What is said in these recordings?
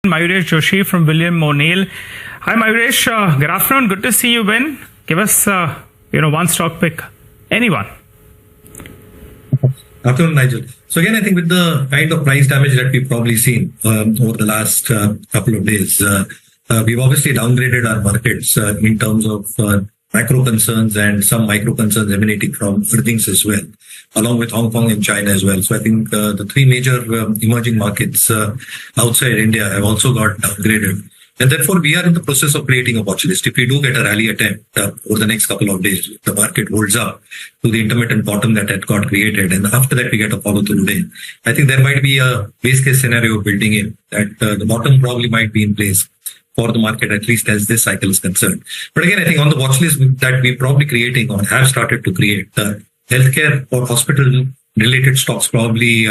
Mayuresh Joshi from William O'Neill. Hi Mayuresh, good afternoon. Good to see you, Ben. Give us, one stock pick. Anyone. Afternoon, Nigel. So again, I think with the kind of price damage that we've probably seen over the last couple of days, we've obviously downgraded our markets in terms of macro concerns and some micro concerns emanating from earnings as well, along with Hong Kong and China as well. So I think the three major emerging markets outside India have also got downgraded. And therefore, we are in the process of creating a watch list. If we do get a rally attempt over the next couple of days, the market holds up to the intermittent bottom that had got created, and after that we get a follow-through day, I think there might be a base case scenario building in that the bottom probably might be in place for the market, at least as this cycle is concerned. But again, I think on the watch list that we're probably creating or have started to create, healthcare or hospital-related stocks probably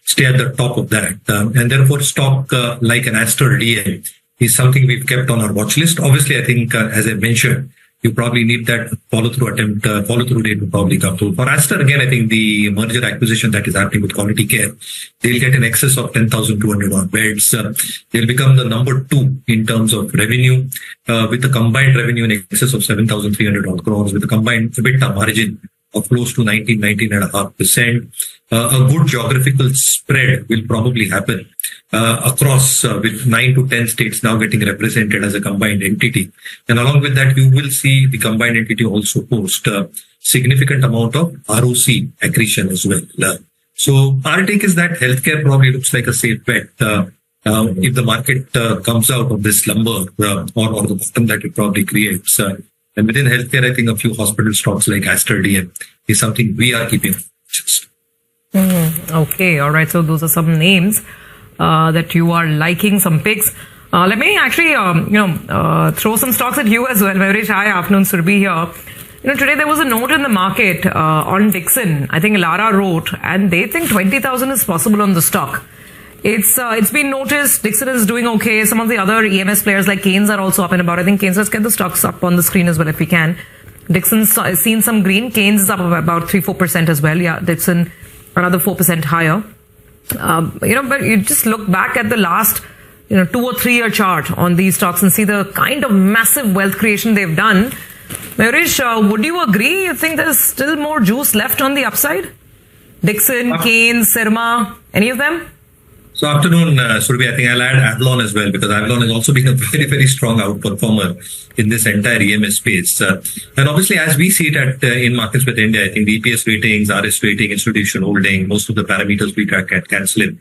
stay at the top of that. And therefore, stock like an Aster DA is something we've kept on our watch list. Obviously, I think, as I mentioned, you probably need that follow-through day to probably come through. For Aster, again, I think the merger acquisition that is happening with Quality Care, they'll get in excess of 10,200 odd beds. They'll become the number 2 in terms of revenue, with a combined revenue in excess of 7,300 odd crores, with a combined EBITDA margin of close to 19.5%. A good geographical spread will probably happen across with 9 to 10 states now getting represented as a combined entity. And along with that, you will see the combined entity also post significant amount of ROC accretion as well. So our take is that healthcare probably looks like a safe bet. If the market comes out of this slumber or the bottom that it probably creates. And within healthcare, I think a few hospital stocks like Aster DM is something we are keeping. Okay, all right. So those are some names that you are liking, some picks. Let me actually, throw some stocks at you as well. Mayuresh, hi, afternoon, Surbhi here. Today there was a note in the market on Dixon. I think Lara wrote, and they think 20,000 is possible on the stock. It's been noticed. Dixon is doing okay. Some of the other EMS players like Keynes are also up and about. I think Keynes, let's get the stocks up on the screen as well if we can. Dixon's seen some green. Keynes is up about 3-4% as well. Yeah, Dixon another 4% higher. But you just look back at the last 2 or 3 year chart on these stocks and see the kind of massive wealth creation they've done. Mayuresh, would you agree? You think there's still more juice left on the upside? Dixon, Keynes, Sirma, any of them? So afternoon, Surbhi, I think I'll add Avalon as well, because Avalon has also been a very, very strong outperformer in this entire EMS space. And obviously, as we see it in MarketSmith India, I think the EPS ratings, RS rating, institution holding, most of the parameters we track at CanSlim,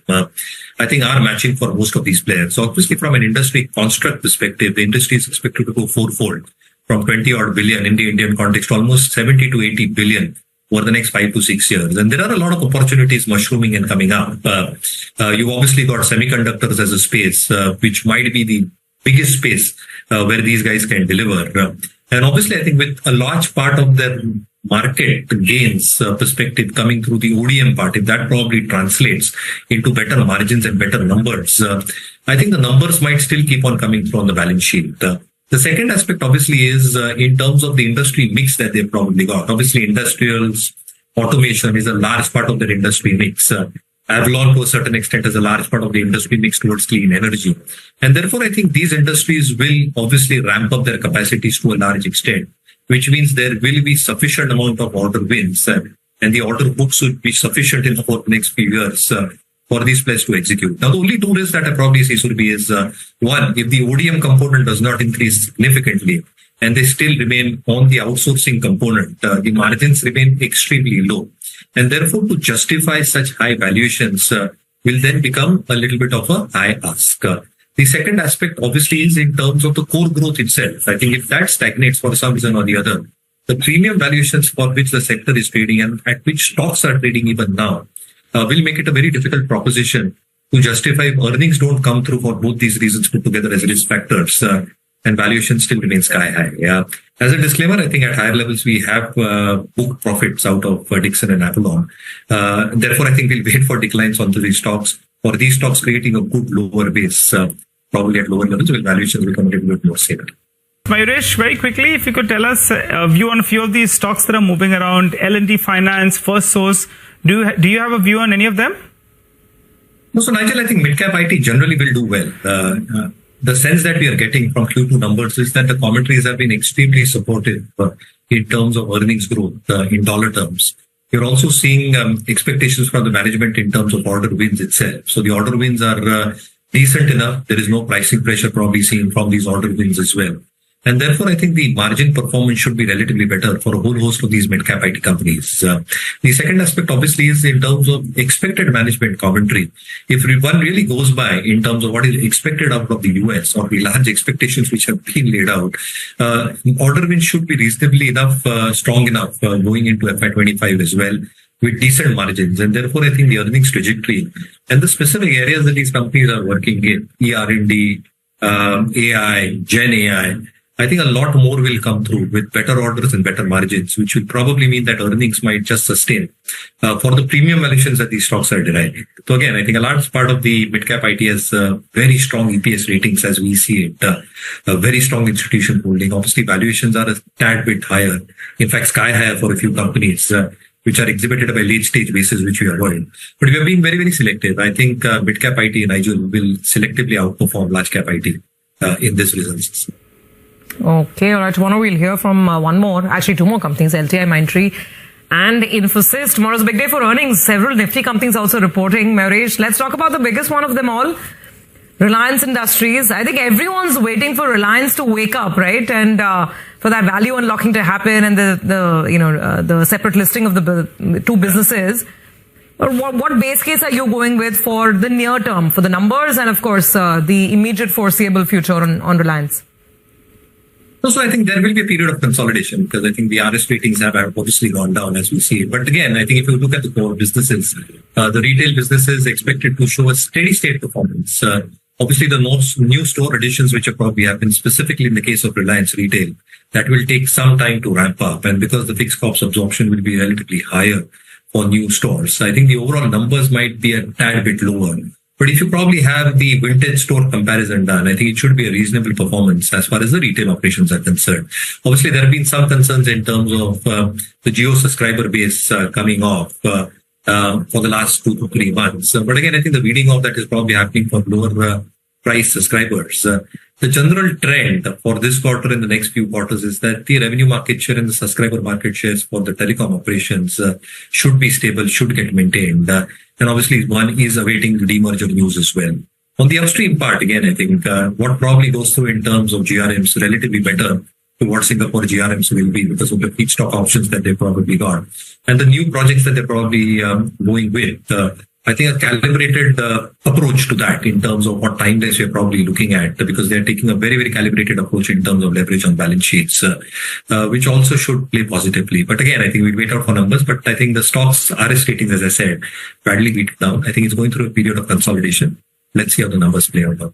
I think are matching for most of these players. So obviously, from an industry construct perspective, the industry is expected to go fourfold from 20 odd billion in the Indian context, almost 70 to 80 billion over the next 5 to 6 years. And there are a lot of opportunities mushrooming and coming up. You've obviously got semiconductors as a space, which might be the biggest space where these guys can deliver. And obviously, I think with a large part of their market gains perspective coming through the ODM part, if that probably translates into better margins and better numbers, I think the numbers might still keep on coming through on the balance sheet. The second aspect obviously is in terms of the industry mix that they've probably got. Obviously, industrials, automation is a large part of their industry mix. Avalon, to a certain extent, is a large part of the industry mix towards clean energy. And therefore, I think these industries will obviously ramp up their capacities to a large extent, which means there will be sufficient amount of order wins and the order books will be sufficient in the next few years for these players to execute. Now, the only two risks that I probably see, Surbhi, is one, if the ODM component does not increase significantly and they still remain on the outsourcing component, the margins remain extremely low. And therefore, to justify such high valuations will then become a little bit of a high ask. The second aspect, obviously, is in terms of the core growth itself. I think if that stagnates for some reason or the other, the premium valuations for which the sector is trading and at which stocks are trading even now will make it a very difficult proposition to justify if earnings don't come through for both these reasons put together as risk factors and valuation still remains sky high. Yeah. As a disclaimer, I think at higher levels we have booked profits out of Dixon and Avalon. Therefore, I think we'll wait for declines onto these stocks, or these stocks creating a good lower base, probably at lower levels, where valuations become a little bit more stable. Mayuresh, very quickly, if you could tell us a view on a few of these stocks that are moving around, L&T Finance, First Source. Do you have a view on any of them? No, so Nigel, I think Midcap IT generally will do well. The sense that we are getting from Q2 numbers is that the commentaries have been extremely supportive in terms of earnings growth in dollar terms. You're also seeing expectations from the management in terms of order wins itself. So the order wins are decent enough. There is no pricing pressure probably seen from these order wins as well. And therefore, I think the margin performance should be relatively better for a whole host of these mid-cap IT companies. The second aspect, obviously, is in terms of expected management commentary. If one really goes by in terms of what is expected out of the US or the large expectations which have been laid out, order wins should be reasonably enough, strong enough going into FY25 as well, with decent margins. And therefore, I think the earnings trajectory and the specific areas that these companies are working in, ER&D, AI, Gen AI, I think a lot more will come through with better orders and better margins, which will probably mean that earnings might just sustain for the premium valuations that these stocks are deriving. So again, I think a large part of the midcap IT has very strong EPS ratings as we see it, a very strong institution holding. Obviously, valuations are a tad bit higher. In fact, sky higher for a few companies, which are exhibited by late stage basis, which we avoid. But we are being very, very selective. I think midcap IT, Nigel, will selectively outperform large cap IT in this results. Okay, all right. Tomorrow we'll hear from two more companies, LTI, Mindtree and Infosys. Tomorrow's a big day for earnings. Several nifty companies also reporting. Mayuresh, let's talk about the biggest one of them all, Reliance Industries. I think everyone's waiting for Reliance to wake up, right? And for that value unlocking to happen and the separate listing of the two businesses. What base case are you going with for the near term, for the numbers and of course the immediate foreseeable future on Reliance? So I think there will be a period of consolidation because I think the RS ratings have obviously gone down as we see it. But again, I think if you look at the core businesses, the retail businesses expected to show a steady state performance. Obviously, the new store additions which have probably happened, specifically in the case of Reliance Retail, that will take some time to ramp up. And because the fixed cost absorption will be relatively higher for new stores, I think the overall numbers might be a tad bit lower. But if you probably have the vintage store comparison done, I think it should be a reasonable performance as far as the retail operations are concerned. Obviously, there have been some concerns in terms of the Jio subscriber base coming off for the last 2 to 3 months. But again, I think the weeding of that is probably happening for lower price subscribers. The general trend for this quarter and the next few quarters is that the revenue market share and the subscriber market shares for the telecom operations should be stable, should get maintained. And obviously, one is awaiting the demerger news as well. On the upstream part, again, I think what probably goes through in terms of GRMs relatively better to what Singapore GRMs will be because of the feedstock options that they probably got. And the new projects that they're probably going with, I think a calibrated approach to that in terms of what timelines we're probably looking at because they're taking a very, very calibrated approach in terms of leverage on balance sheets, which also should play positively. But again, I think we'll wait out for numbers, but I think the stocks RS ratings, as I said, badly beat down. I think it's going through a period of consolidation. Let's see how the numbers play out.